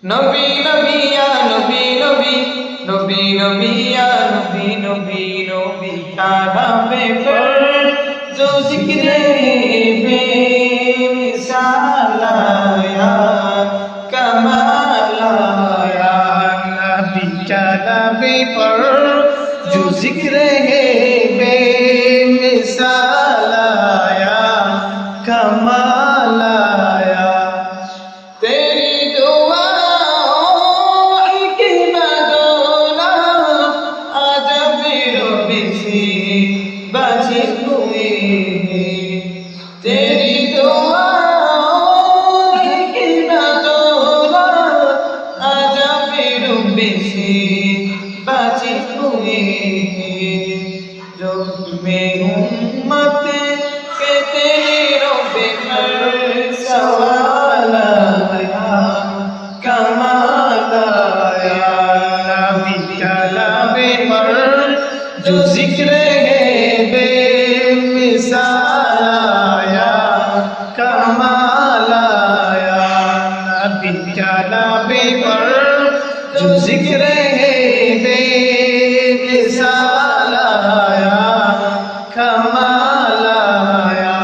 নবী নবী ইয়া নবী নবী নবী নবী ইয়া নবী নবী নবী কালামে পর जो जिक्र बेमिसाल आया कमाल आया नबी कालामे पर जो जिक्र है बेमिसाल आया कमाल आया तेरी दुआ की बदौला आज मेरे बिसी बची हुई तेरी दुआ की बदौला आज मेरे बिसी बची हुई जो मेरी उम्मत के तेरे रोबे पर सवाल आया कमाल आया नबी कालामे पर जो जिक्र है बेमिसाल आया कमाल आया नबी कालामे पर जो जिक्र है बेमिसाल आया कमाल आया